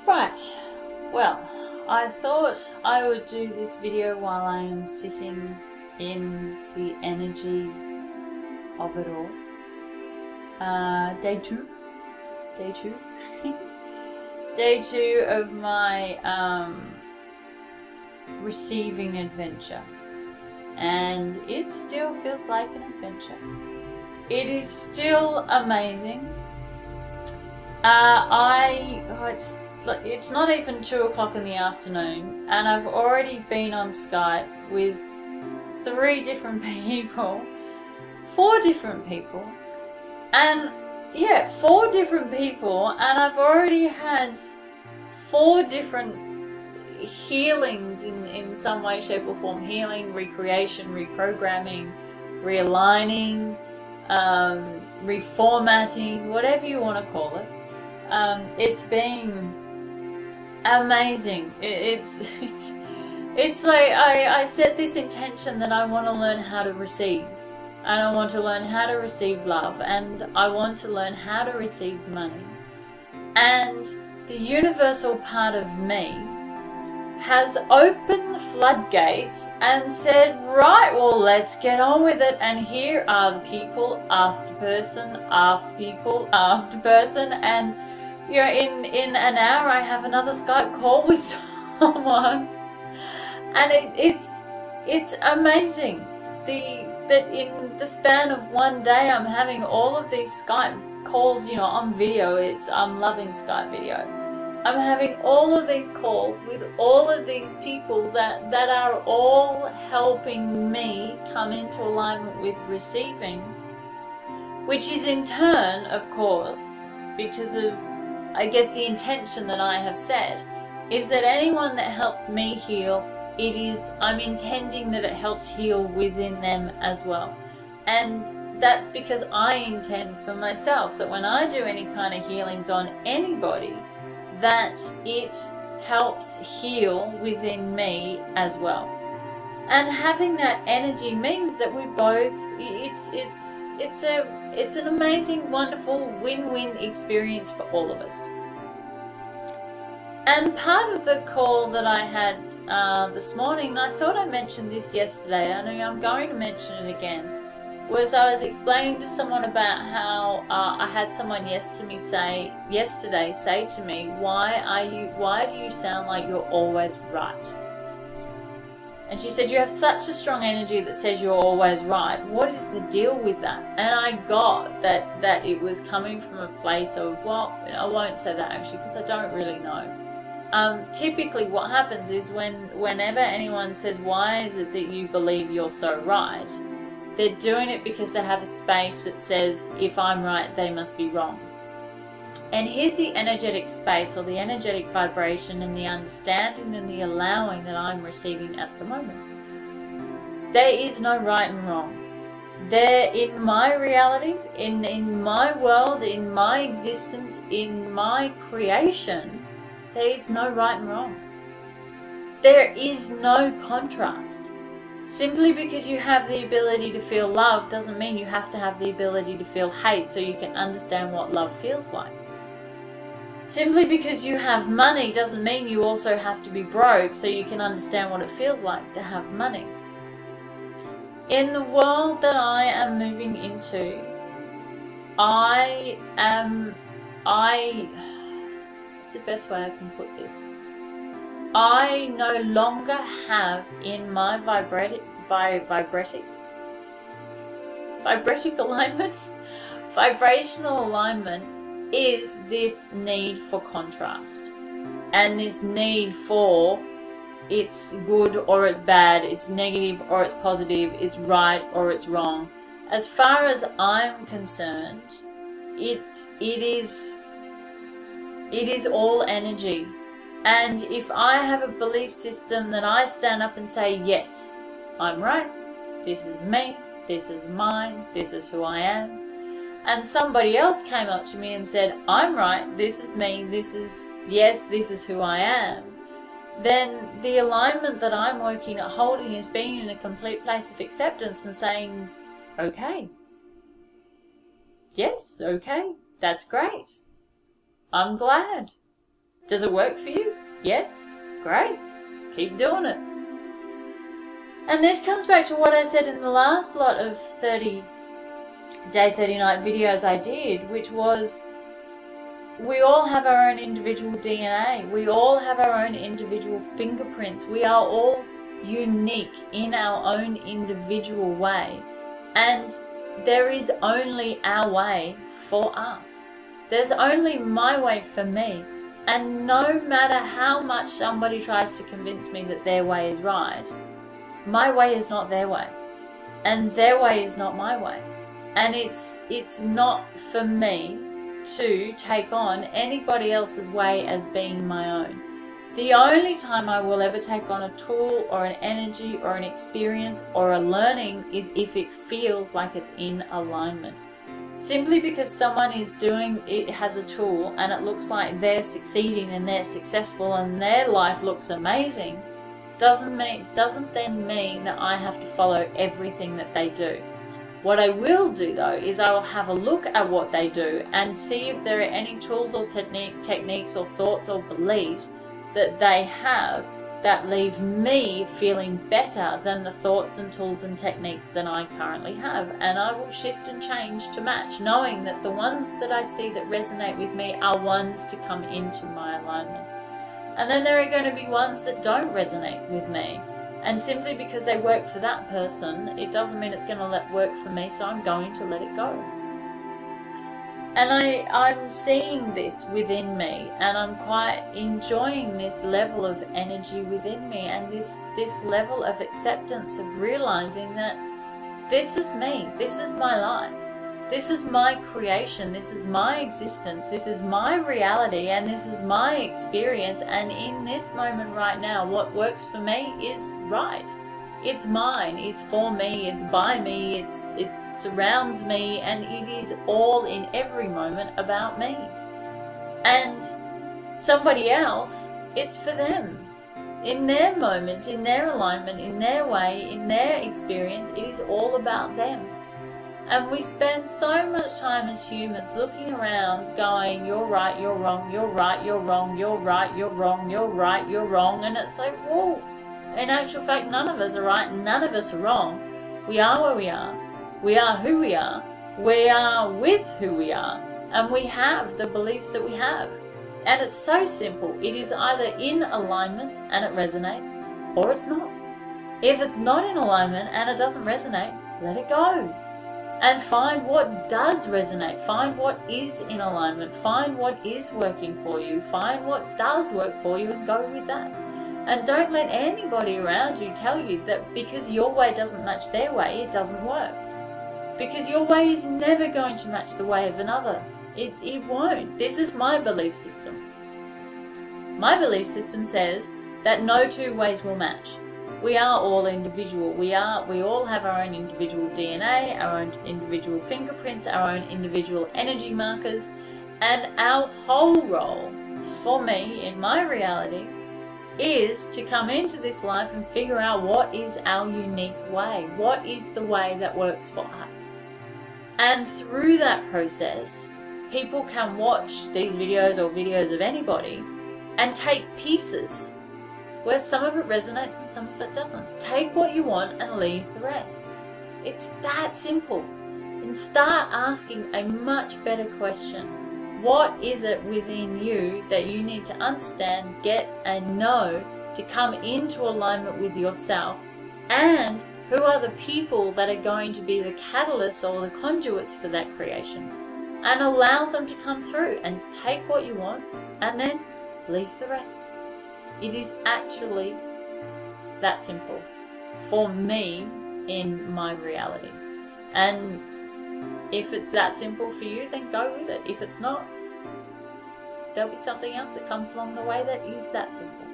Right, well, I thought I would do this video while I am sitting in the energy of it all. Day two. Day two of my receiving adventure. And it still feels like an adventure. It is still amazing. It's not even 2 o'clock in the afternoon, and I've already been on Skype with 3 different people, 4 different people, and 4 different people, and I've already had 4 different healings in some way, shape or form. Healing, recreation, reprogramming, realigning, reformatting, whatever you want to call it. It's been amazing. It's like I set this intention that I want to learn how to receive, and I want to learn how to receive love, and I want to learn how to receive money. And the universal part of me has opened the floodgates and said, right, well, let's get on with it. And here are the people after person after people after person, and in an hour I have another Skype call with someone, and it's amazing that in the span of one day I'm having all of these Skype calls, on video. I'm loving Skype video. I'm having all of these calls with all of these people that are all helping me come into alignment with receiving, which is in turn, of course, because of, I guess, the intention that I have set, is that anyone that helps me heal, I'm intending that it helps heal within them as well. And that's because I intend for myself that when I do any kind of healings on anybody, that it helps heal within me as well. And having that energy means that we both, it's an amazing, wonderful win-win experience for all of us. And part of the call that I had this morning, and I thought I mentioned this yesterday, I know I'm going to mention it again, was I was explaining to someone about how I had someone yesterday say to me, why do you sound like you're always right? And she said, you have such a strong energy that says you're always right. What is the deal with that? And I got that it was coming from a place of, well, I won't say that actually because I don't really know. Typically what happens is whenever anyone says, why is it that you believe you're so right? They're doing it because they have a space that says, if I'm right, they must be wrong. And here's the energetic space, or the energetic vibration, and the understanding and the allowing that I'm receiving at the moment. There is no right and wrong. There, in my reality, in my world, in my existence, in my creation, there is no right and wrong. There is no contrast. Simply because you have the ability to feel love doesn't mean you have to have the ability to feel hate so you can understand what love feels like. Simply because you have money doesn't mean you also have to be broke so you can understand what it feels like to have money. In the world that I am moving into, what's the best way I can put this? I no longer have in my vibrational alignment is this need for contrast, and this need for it's good or it's bad, it's negative or it's positive, it's right or it's wrong. As far as I'm concerned, it is all energy. And if I have a belief system that I stand up and say, yes, I'm right, this is me, this is mine, this is who I am, and somebody else came up to me and said, I'm right, this is me, this is who I am, then the alignment that I'm working at holding is being in a complete place of acceptance and saying, okay, yes, okay, that's great, I'm glad. Does it work for you? Yes? Great. Keep doing it. And this comes back to what I said in the last lot of 30 day 30 night videos I did, which was we all have our own individual DNA. We all have our own individual fingerprints. We are all unique in our own individual way. And there is only our way for us. There's only my way for me. And no matter how much somebody tries to convince me that their way is right, my way is not their way. And their way is not my way. And it's not for me to take on anybody else's way as being my own. The only time I will ever take on a tool or an energy or an experience or a learning is if it feels like it's in alignment. Simply because someone is doing it, has a tool, and it looks like they're succeeding and they're successful and their life looks amazing, doesn't then mean that I have to follow everything that they do. What I will do though is I will have a look at what they do and see if there are any tools or techniques or thoughts or beliefs that they have that leave me feeling better than the thoughts and tools and techniques that I currently have, and I will shift and change to match, knowing that the ones that I see that resonate with me are ones to come into my alignment. And then there are going to be ones that don't resonate with me, and simply because they work for that person, it doesn't mean it's going to work for me, so I'm going to let it go. And I'm seeing this within me, and I'm quite enjoying this level of energy within me, and this level of acceptance of realizing that this is me, this is my life, this is my creation, this is my existence, this is my reality, and this is my experience. And in this moment right now, what works for me is right. It's mine, it's for me, it's by me, it surrounds me, and it is all in every moment about me. And somebody else, it's for them. In their moment, in their alignment, in their way, in their experience, it is all about them. And we spend so much time as humans looking around going, you're right, you're wrong, you're right, you're wrong, you're right, you're wrong, you're right, you're wrong. And it's like, whoa. In actual fact, none of us are right, none of us are wrong. We are where we are who we are with who we are, and we have the beliefs that we have. And it's so simple. It is either in alignment and it resonates, or it's not. If it's not in alignment and it doesn't resonate, let it go. And find what does resonate, find what is in alignment, find what is working for you, find what does work for you, and go with that. And don't let anybody around you tell you that because your way doesn't match their way, it doesn't work. Because your way is never going to match the way of another. It won't. This is my belief system. My belief system says that no two ways will match. We are all individual. We all have our own individual DNA, our own individual fingerprints, our own individual energy markers, and our whole role, for me, in my reality, is to come into this life and figure out what is our unique way. What is the way that works for us? And through that process, people can watch these videos or videos of anybody and take pieces where some of it resonates and some of it doesn't. Take what you want and leave the rest. It's that simple. And start asking a much better question. What is it within you that you need to understand, get, and know to come into alignment with yourself? And who are the people that are going to be the catalysts or the conduits for that creation? And allow them to come through and take what you want and then leave the rest. It is actually that simple for me in my reality. And if it's that simple for you, then go with it. If it's not, there'll be something else that comes along the way that is that simple.